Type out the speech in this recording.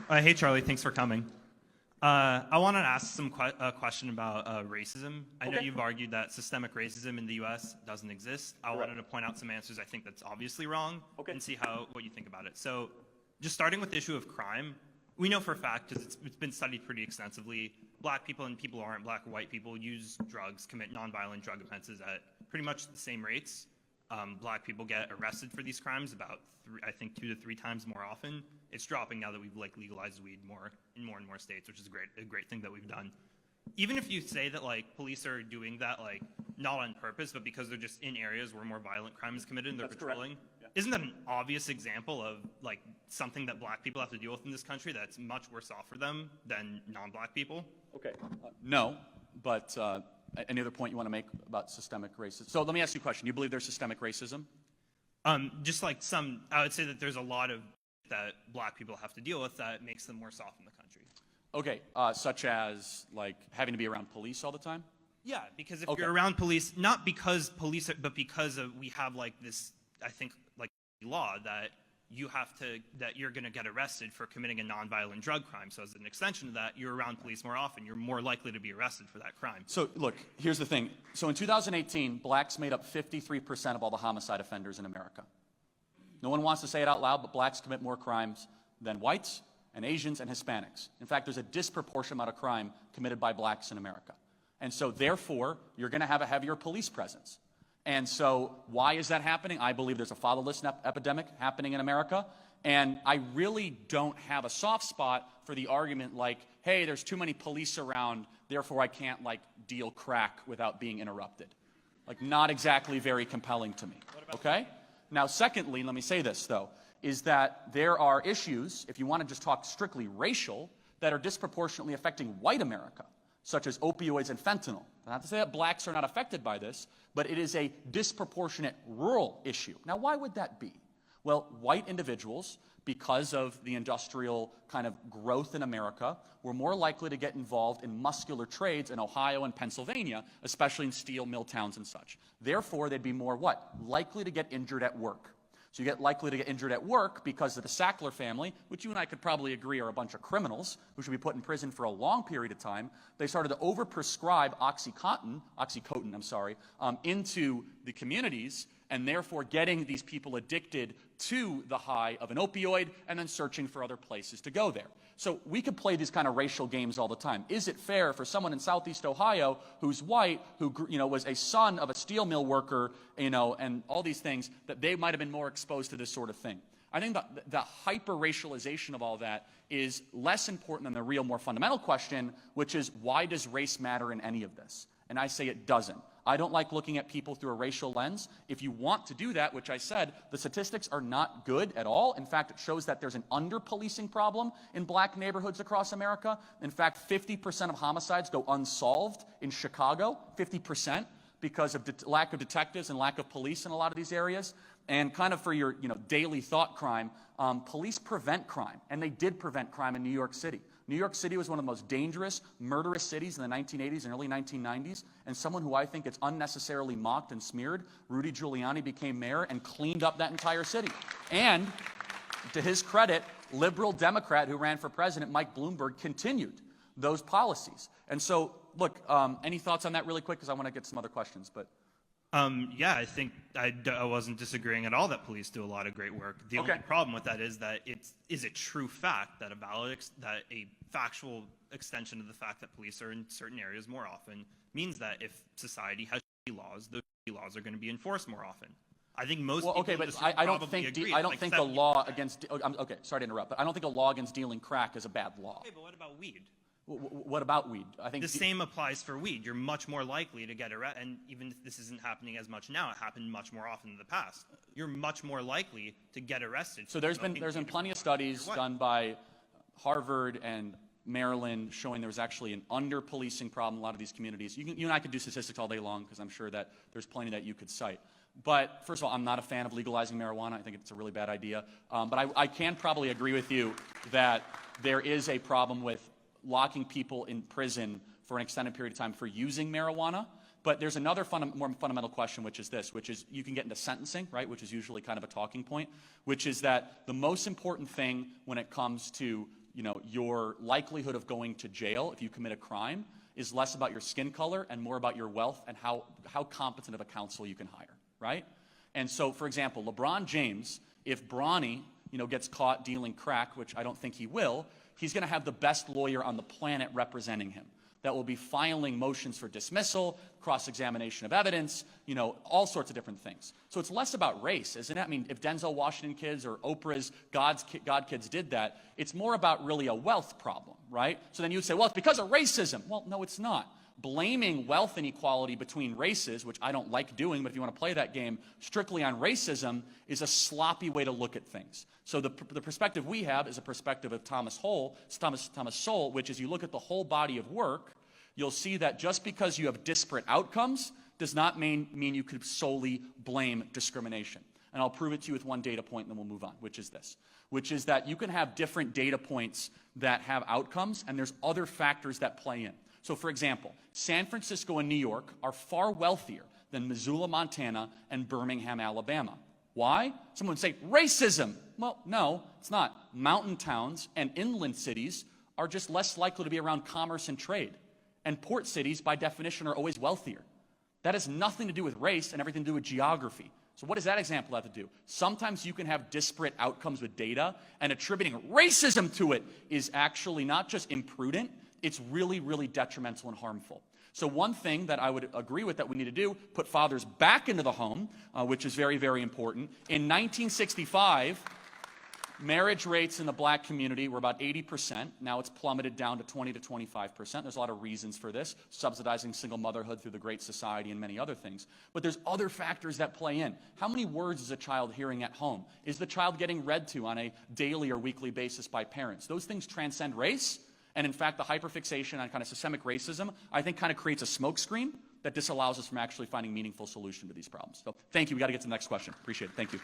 Hey, Charlie. Thanks for coming. I want to ask a question about racism. I know you've argued that systemic racism in the U.S. doesn't exist. I wanted to point out some answers I think that's obviously wrong and see what you think about it. So just starting with the issue of crime, we know for a fact, because it's been studied pretty extensively, black people and people who aren't black or white people use drugs, commit nonviolent drug offenses at pretty much the same rates. Black people get arrested for these crimes about, I think, 2 to 3 times more often. It's dropping now that we've legalized weed more and more states, which is a great thing that we've done. Even if you say that police are doing that not on purpose, but because they're just in areas where more violent crime is committed and they're patrolling, isn't that an obvious example of something that black people have to deal with in this country that's much worse off for them than non-black people? Okay. No, but any other point you want to make about systemic racism? So let me ask you a question. You believe there's systemic racism? Just I would say that there's a lot of that black people have to deal with that makes them worse off in the country. Okay, such as having to be around police all the time? Yeah, because if you're around police, not because police, but because we have this, I think, law that you're going to get arrested for committing a nonviolent drug crime. So as an extension of that, you're around police more often. You're more likely to be arrested for that crime. So look, here's the thing. So in 2018, blacks made up 53% of all the homicide offenders in America. No one wants to say it out loud, but blacks commit more crimes than whites and Asians and Hispanics. In fact, there's a disproportionate amount of crime committed by blacks in America. And so therefore, you're going to have a heavier police presence. And so why is that happening? I believe there's a fatherlessness epidemic happening in America. And I really don't have a soft spot for the argument hey, there's too many police around, therefore I can't deal crack without being interrupted. Not exactly very compelling to me, okay? Now, secondly, let me say this, though, is that there are issues, if you want to just talk strictly racial, that are disproportionately affecting white America, such as opioids and fentanyl. Not to say that blacks are not affected by this, but it is a disproportionate rural issue. Now, why would that be? Well, white individuals, because of the industrial kind of growth in America, were more likely to get involved in muscular trades in Ohio and Pennsylvania, especially in steel mill towns and such. Therefore, they'd be more likely to get injured at work. So you get likely to get injured at work because of the Sackler family, which you and I could probably agree are a bunch of criminals who should be put in prison for a long period of time. They started to overprescribe Oxycontin, into the communities, and therefore getting these people addicted to the high of an opioid and then searching for other places to go there. So we could play these kind of racial games all the time. Is it fair for someone in Southeast Ohio who's white, who was a son of a steel mill worker, and all these things, that they might have been more exposed to this sort of thing? I think the hyper-racialization of all that is less important than the real, more fundamental question, which is, why does race matter in any of this? And I say it doesn't. I don't like looking at people through a racial lens. If you want to do that, which I said, the statistics are not good at all. In fact, it shows that there's an under-policing problem in black neighborhoods across America. In fact, 50% of homicides go unsolved in Chicago, 50%, because of lack of detectives and lack of police in a lot of these areas. And kind of for your daily thought crime, police prevent crime, and they did prevent crime in New York City. New York City was one of the most dangerous, murderous cities in the 1980s and early 1990s, and someone who I think gets unnecessarily mocked and smeared, Rudy Giuliani, became mayor and cleaned up that entire city. And to his credit, liberal Democrat who ran for president, Mike Bloomberg, continued those policies. And so, look, any thoughts on that really quick, because I want to get some other questions. But yeah, I think I wasn't disagreeing at all that police do a lot of great work. The only problem with that is that is a true fact that a factual extension of the fact that police are in certain areas more often means that if society has laws, those laws are going to be enforced more often. I think most people but I don't think the law against sorry to interrupt, but I don't think a law against dealing crack is a bad law. Okay, but what about weed? What about weed? I think the same applies for weed. You're much more likely to get arrested, and even if this isn't happening as much now, it happened much more often in the past. You're much more likely to get arrested. So there's been plenty of studies done by Harvard and Maryland showing there was actually an under-policing problem in a lot of these communities. You and I could do statistics all day long, because I'm sure that there's plenty that you could cite. But first of all, I'm not a fan of legalizing marijuana. I think it's a really bad idea. But I can probably agree with you that there is a problem with locking people in prison for an extended period of time for using marijuana. But there's another more fundamental question, which is this, which is you can get into sentencing, right, which is usually kind of a talking point, which is that the most important thing when it comes to your likelihood of going to jail if you commit a crime is less about your skin color and more about your wealth and how competent of a counsel you can hire, right? And so, for example, LeBron James, if Bronny, gets caught dealing crack, which I don't think he will, he's going to have the best lawyer on the planet representing him that will be filing motions for dismissal, cross-examination of evidence, all sorts of different things. So it's less about race, isn't it? I mean, if Denzel Washington kids or Oprah's God kids did that, it's more about really a wealth problem, right? So then you would say, well, it's because of racism. Well, no, it's not. Blaming wealth inequality between races, which I don't like doing, but if you want to play that game strictly on racism, is a sloppy way to look at things. So the perspective we have is a perspective of Thomas Sowell, which is you look at the whole body of work, you'll see that just because you have disparate outcomes does not mean you could solely blame discrimination. And I'll prove it to you with one data point, and then we'll move on, which is this, which is that you can have different data points that have outcomes, and there's other factors that play in. So, for example, San Francisco and New York are far wealthier than Missoula, Montana, and Birmingham, Alabama. Why? Someone would say, racism. Well, no, it's not. Mountain towns and inland cities are just less likely to be around commerce and trade. And port cities, by definition, are always wealthier. That has nothing to do with race and everything to do with geography. So what does that example have to do? Sometimes you can have disparate outcomes with data, and attributing racism to it is actually not just imprudent, it's really, really detrimental and harmful. So one thing that I would agree with that we need to do, put fathers back into the home, which is very, very important. In 1965, marriage rates in the black community were about 80%. Now it's plummeted down to 20 to 25%. There's a lot of reasons for this, subsidizing single motherhood through the Great Society and many other things. But there's other factors that play in. How many words is a child hearing at home? Is the child getting read to on a daily or weekly basis by parents? Those things transcend race. And in fact, the hyperfixation on kind of systemic racism, I think, kind of creates a smokescreen that disallows us from actually finding meaningful solution to these problems. So thank you. We got to get to the next question. Appreciate it. Thank you.